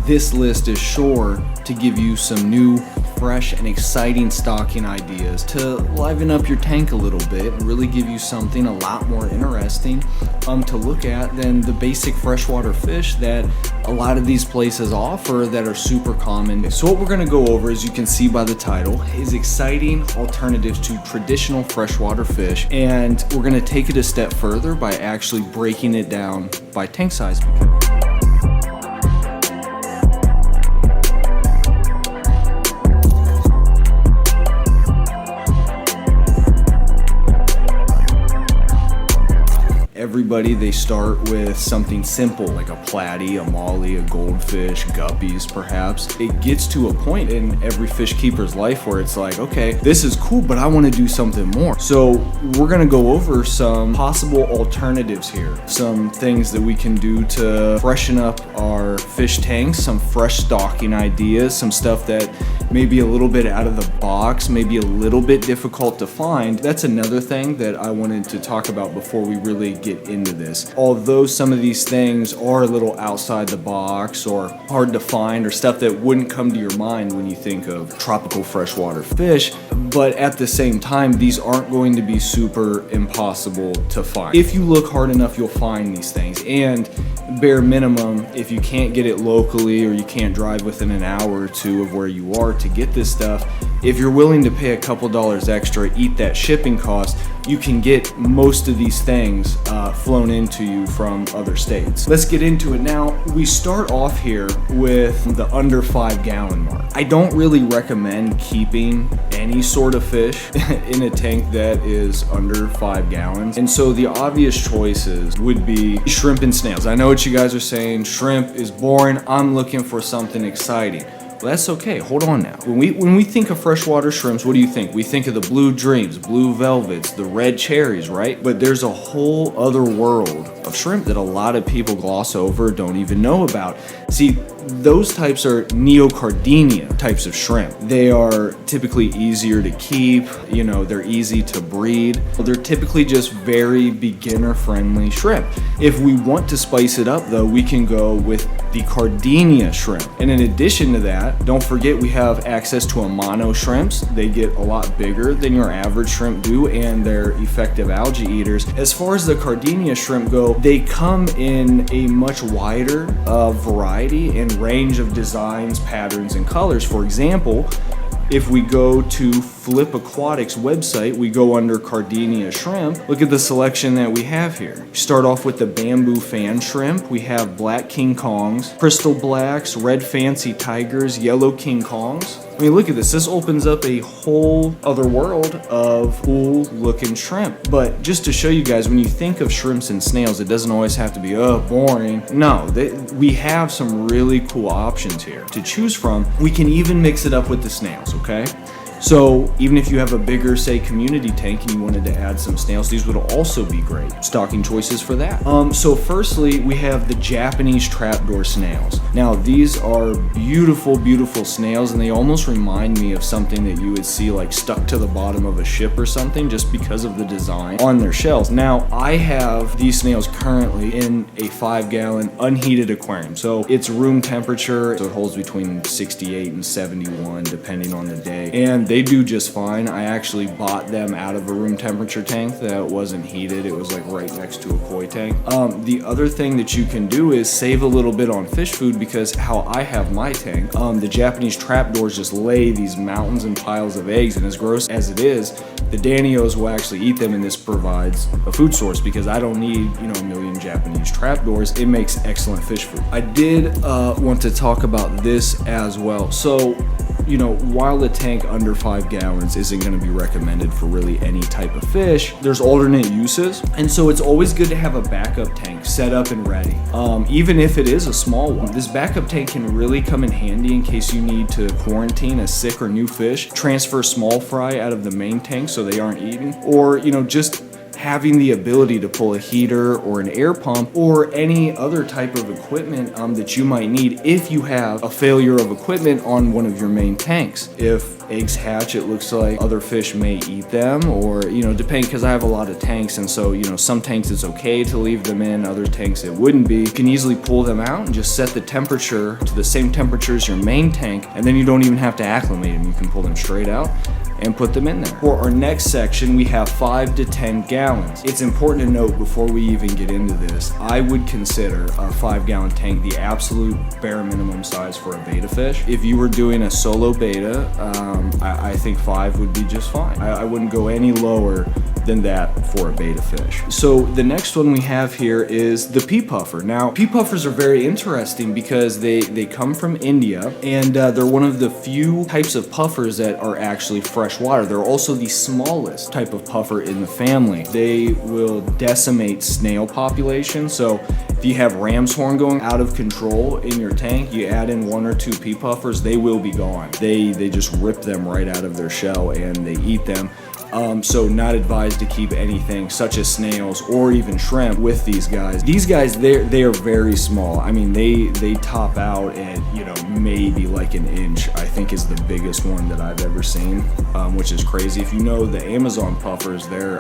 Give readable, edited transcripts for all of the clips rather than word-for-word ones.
this list is sure to give you some new, fresh, and exciting stocking ideas to liven up your tank a little bit and really give you something a lot more interesting to look at than the basic freshwater fish that a lot of these places offer that are super common. So what we're going to go over, as you can see by the title, is exciting alternatives to traditional freshwater fish, and we're going to take it a step further by actually breaking it down by tank size. Everybody, they start with something simple like a platy, a molly, a goldfish, guppies perhaps. It gets to a point in every fish keeper's life where it's like, okay, this is cool, but I want to do something more. So we're going to go over some possible alternatives here, some things that we can do to freshen up our fish tanks, some fresh stocking ideas, some stuff that may be a little bit out of the box, maybe a little bit difficult to find. That's another thing that I wanted to talk about before we really get into this. Although some of these things are a little outside the box or hard to find or stuff that wouldn't come to your mind when you think of tropical freshwater fish, but at the same time, these aren't going to be super impossible to find. If you look hard enough, you'll find these things. And bare minimum, if you can't get it locally or you can't drive within an hour or two of where you are to get this stuff, if you're willing to pay a couple dollars extra, eat that shipping cost, you can get most of these things flown into you from other states. Let's get into it now. We start off here with the under 5 gallon mark. I don't really recommend keeping any sort of fish in a tank that is under 5 gallons. And so the obvious choices would be shrimp and snails. I know what you guys are saying, shrimp is boring, I'm looking for something exciting. Well, that's okay, hold on now. When we think of freshwater shrimps, what do you think? We think of the blue dreams, blue velvets, the red cherries, right? But there's a whole other world of shrimp that a lot of people gloss over, don't even know about. See, those types are neocardinia types of shrimp. They are typically easier to keep, you know, they're easy to breed. They're typically just very beginner friendly shrimp. If we want to spice it up though, we can go with the cardinia shrimp. And in addition to that, don't forget we have access to Amano shrimps. They get a lot bigger than your average shrimp do, and they're effective algae eaters. As far as the cardinia shrimp go, they come in a much wider variety and range of designs, patterns, and colors. For example, if we go to Flip AQUATICS website, we go under Cardinia shrimp. Look at the selection that we have here. Start off with the bamboo fan shrimp. We have black King Kongs, crystal blacks, red fancy tigers, yellow King Kongs. I mean, look at this. This opens up a whole other world of cool looking shrimp. But just to show you guys, when you think of shrimps and snails, it doesn't always have to be, oh, boring. No, we have some really cool options here to choose from. We can even mix it up with the snails, okay? So even if you have a bigger, say, community tank and you wanted to add some snails, these would also be great stocking choices for that. So firstly, we have the Japanese trapdoor snails. Now, these are beautiful, beautiful snails, and they almost remind me of something that you would see like stuck to the bottom of a ship or something, just because of the design on their shells. Now, I have these snails currently in a 5 gallon unheated aquarium. So it's room temperature, so it holds between 68 and 71 depending on the day. And they do just fine. I actually bought them out of a room temperature tank that wasn't heated. It was like right next to a koi tank. The other thing that you can do is save a little bit on fish food, because how I have my tank, the Japanese trapdoors just lay these mountains and piles of eggs, and as gross as it is, the Danios will actually eat them, and this provides a food source because I don't need, you know, a million Japanese trapdoors. It makes excellent fish food. I did want to talk about this as well. So, you know, while the tank under 5 gallons isn't going to be recommended for really any type of fish, there's alternate uses, and so it's always good to have a backup tank set up and ready. Even if it is a small one, this backup tank can really come in handy in case you need to quarantine a sick or new fish, transfer small fry out of the main tank so they aren't eaten, or, you know, just having the ability to pull a heater or an air pump or any other type of equipment that you might need if you have a failure of equipment on one of your main tanks. If eggs hatch, it looks like other fish may eat them, or depending, because I have a lot of tanks, and so some tanks it's okay to leave them in, other tanks it wouldn't be. You can easily pull them out and just set the temperature to the same temperature as your main tank, and then you don't even have to acclimate them. You can pull them straight out and put them in there. For our next section, we have 5 to 10 gallons. It's important to note before we even get into this, I would consider a 5-gallon tank the absolute bare minimum size for a beta fish. If you were doing a solo beta, I think 5 would be just fine. I wouldn't go any lower than that for a beta fish. So the next one we have here is the pea puffer. Now, pea puffers are very interesting because they come from India, and they're one of the few types of puffers that are actually freshwater. They're also the smallest type of puffer in the family. They will decimate snail population. So if you have ram's horn going out of control in your tank, you add in 1 or 2 pea puffers, they will be gone. They just rip them right out of their shell and they eat them. So not advised to keep anything such as snails or even shrimp with these guys. These guys, they are very small. I mean, they top out at maybe like an inch, I think is the biggest one that I've ever seen, which is crazy. If you know the Amazon puffers, they're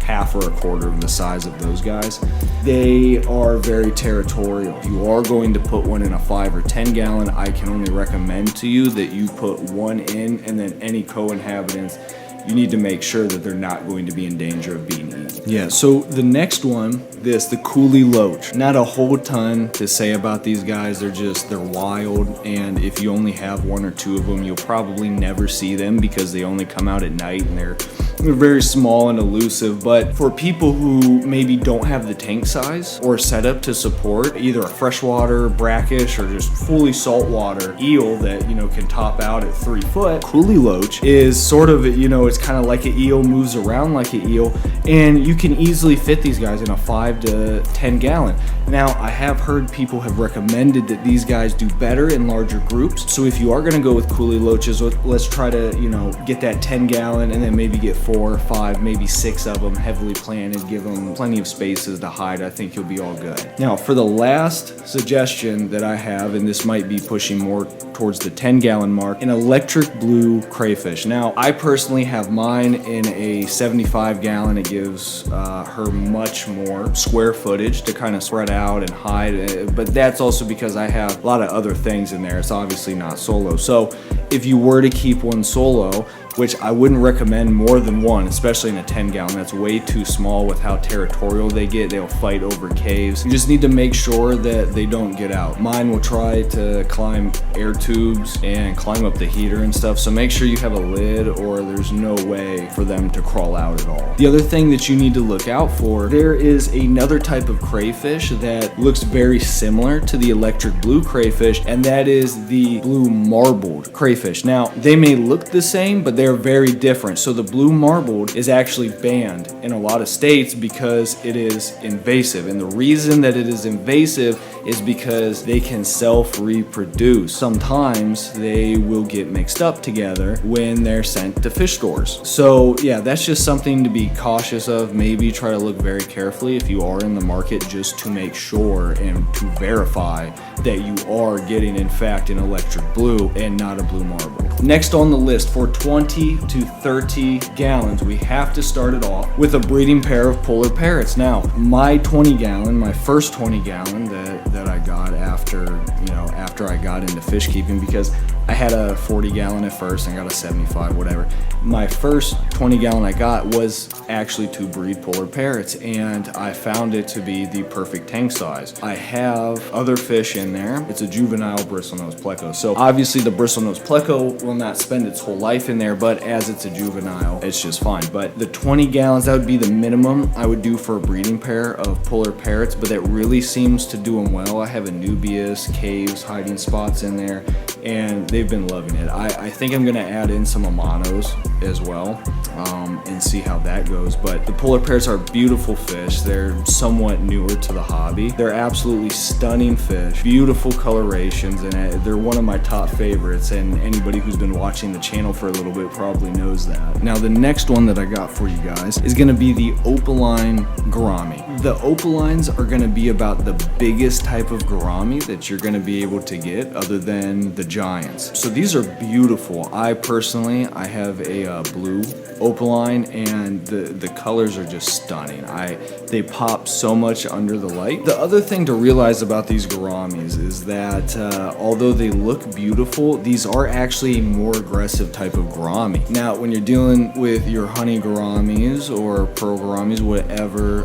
half or a quarter of the size of those guys. They are very territorial. If you are going to put one in a 5 or 10 gallon, I can only recommend to you that you put one in, and then any co-inhabitants, you need to make sure that they're not going to be in danger of being eaten. Yeah, so the next one, the coolie loach. Not a whole ton to say about these guys. They're wild, and if you only have 1 or 2 of them, you'll probably never see them because they only come out at night, and they're very small and elusive. But for people who maybe don't have the tank size or setup to support either a freshwater, brackish, or just fully saltwater eel that can top out at 3 foot, coolie loach is sort of it's kind of like an eel, moves around like an eel, and you can easily fit these guys in a 5 to 10 gallon. Now, I have heard people have recommended that these guys do better in larger groups. So if you are going to go with coolie loaches, let's try to get that 10 gallon and then maybe get 4 or 5, maybe 6 of them heavily planted, give them plenty of spaces to hide. I think you'll be all good. Now, for the last suggestion that I have, and this might be pushing more towards the 10 gallon mark, an electric blue crayfish. Now, I personally have mine in a 75 gallon. It gives her much more square footage to kind of spread out and hide, but that's also because I have a lot of other things in there. It's obviously not solo. So if you were to keep one solo, which I wouldn't recommend more than one, especially in a 10 gallon. That's way too small with how territorial they get. They'll fight over caves. You just need to make sure that they don't get out. Mine will try to climb air tubes and climb up the heater and stuff, so make sure you have a lid or there's no way for them to crawl out at all. The other thing that you need to look out for, there is another type of crayfish that looks very similar to the electric blue crayfish, and that is the blue marbled crayfish. Now, they may look the same, but they're very different. So the blue marbled is actually banned in a lot of states because it is invasive. And the reason that it is invasive is because they can self-reproduce. Sometimes they will get mixed up together when they're sent to fish stores. So yeah, that's just something to be cautious of. Maybe try to look very carefully if you are in the market, just to make sure and to verify that you are getting in fact an electric blue and not a blue marble. Next on the list, for 20 to 30 gallons, we have to start it off with a breeding pair of polar parrots. Now, my 20 gallon, my first 20 gallon that I got after I got into fish keeping, because I had a 40 gallon at first and got a 75, whatever. My first 20 gallon I got was actually to breed polar parrots, and I found it to be the perfect tank size. I have other fish in there. It's a juvenile bristlenose pleco. So obviously the bristlenose pleco will not spend its whole life in there, but as it's a juvenile, it's just fine. But the 20 gallons, that would be the minimum I would do for a breeding pair of polar parrots, but that really seems to do them well. I have Anubias, caves, hiding spots in there. and they've been loving it. I think I'm gonna add in some Amanos as well, and see how that goes. But the polar bears are beautiful fish. They're somewhat newer to the hobby. They're absolutely stunning fish, beautiful colorations, and they're one of my top favorites, and anybody who's been watching the channel for a little bit probably knows that. Now the next one that I got for you guys is gonna be the opaline gourami. The opalines are gonna be about the biggest type of gourami that you're gonna be able to get other than the giants. So these are beautiful. I personally have a blue opaline, and the colors are just stunning. They pop so much under the light. The other thing to realize about these gouramis is that although they look beautiful, these are actually a more aggressive type of gourami. Now when you're dealing with your honey gouramis or pearl gouramis, whatever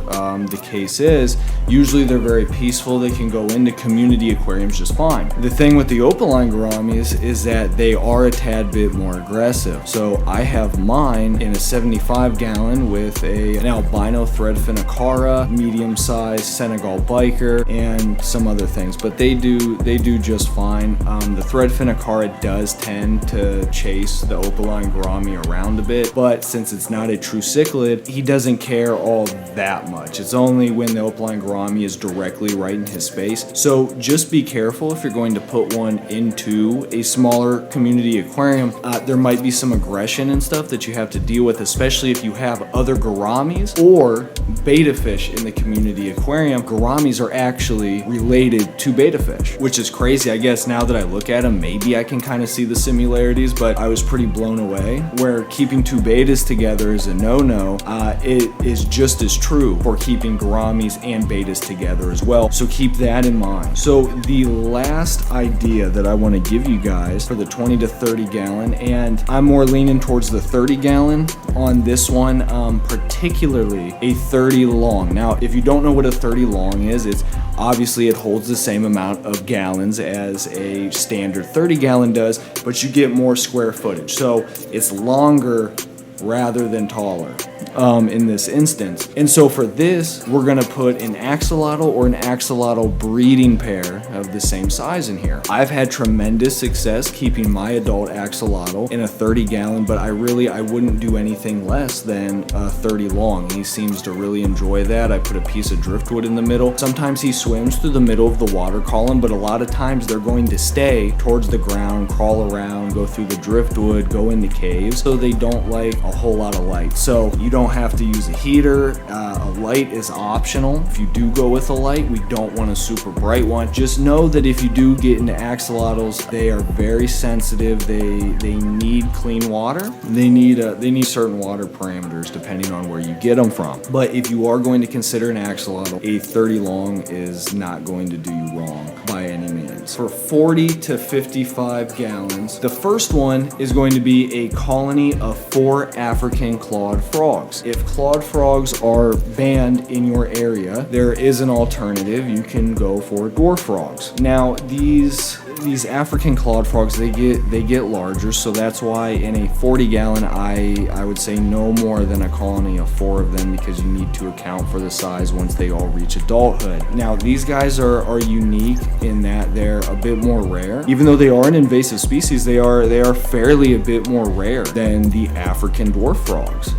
the case is, usually they're very peaceful. They can go into community aquariums just fine. The thing with the opaline gouramis is that they are a tad bit more aggressive. So I have mine in a 75-gallon with an albino threadfin acara, medium-sized Senegal biker, and some other things, but they do just fine. The threadfin acara does tend to chase the opaline gourami around a bit, but since it's not a true cichlid, he doesn't care all that much. It's only when the opaline gourami is directly right in his space. So just be careful if you're going to put one into a smaller community aquarium. There might be some aggression and stuff that you have to deal with, especially if you have other gouramis or betta fish in the community aquarium. Gouramis are actually related to betta fish, which is crazy. I guess now that I look at them, maybe I can kind of see the similarities, but I was pretty blown away. Where keeping two bettas together is a no-no, it is just as true for keeping gouramis and bettas together as well. So keep that in mind. So the last idea that I want to give you guys for the 20 to 30 gallon, and I'm more leaning towards the 30 gallon on this one, particularly a 30 long. Now, if you don't know what a 30 long is, it's obviously it holds the same amount of gallons as a standard 30 gallon does, but you get more square footage. So it's longer rather than taller in this instance. And so for this, we're gonna put an axolotl or an axolotl breeding pair of the same size in here. I've had tremendous success keeping my adult axolotl in a 30 gallon, but I wouldn't do anything less than a 30 long. He seems to really enjoy that. I put a piece of driftwood in the middle. Sometimes he swims through the middle of the water column, but a lot of times they're going to stay towards the ground, crawl around, go through the driftwood, go into caves, so they don't like a whole lot of light. So you don't have to use a heater. A light is optional. If you do go with a light, we don't want a super bright one. Just know that if you do get into axolotls, they are very sensitive. They need clean water. They need certain water parameters depending on where you get them from. But if you are going to consider an axolotl, a 30 long is not going to do you wrong by any means. For 40 to 55 gallons, the first one is going to be a colony of 4 African clawed frogs. If clawed frogs are banned in your area, there is an alternative. You can go for dwarf frogs. Now these African clawed frogs, they get larger, so that's why in a 40 gallon I would say no more than a colony of 4 of them, because you need to account for the size once they all reach adulthood. Now these guys are unique in that they're a bit more rare. Even though they are an invasive species, they are fairly a bit more rare than the African dwarf frogs.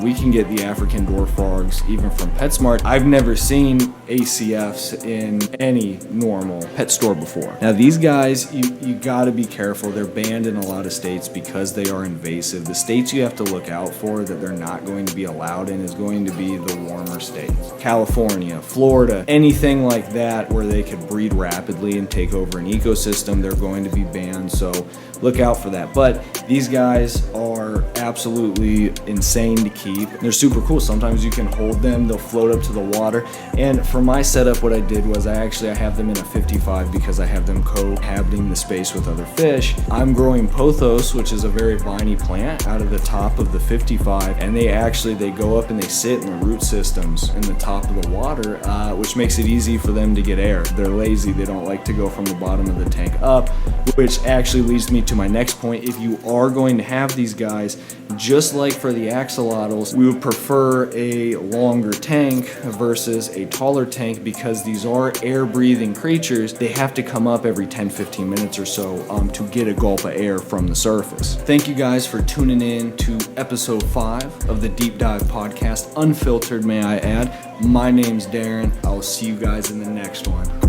We can get the African dwarf frogs even from PetSmart. I've never seen ACFs in any normal pet store before. Now these guys, you gotta be careful. They're banned in a lot of states because they are invasive. The states you have to look out for that they're not going to be allowed in is going to be the warmer states. California, Florida, anything like that where they could breed rapidly and take over an ecosystem, they're going to be banned. So look out for that. But these guys are absolutely insane to keep. They're super cool. Sometimes you can hold them, they'll float up to the water. And for my setup, what I did was I have them in a 55 because I have them cohabiting the space with other fish. I'm growing pothos, which is a very viney plant, out of the top of the 55, and they go up and they sit in the root systems in the top of the water, which makes it easy for them to get air. They're lazy. They don't like to go from the bottom of the tank up, which actually leads me to my next point. If you are going to have these guys, just like for the axolotls, we would prefer a longer tank versus a taller tank because these are air-breathing creatures. They have to come up every 10-15 minutes or so to get a gulp of air from the surface. Thank you guys for tuning in to episode 5 of the Deep Dive Podcast, unfiltered, may I add. My name's Darren. I'll see you guys in the next one.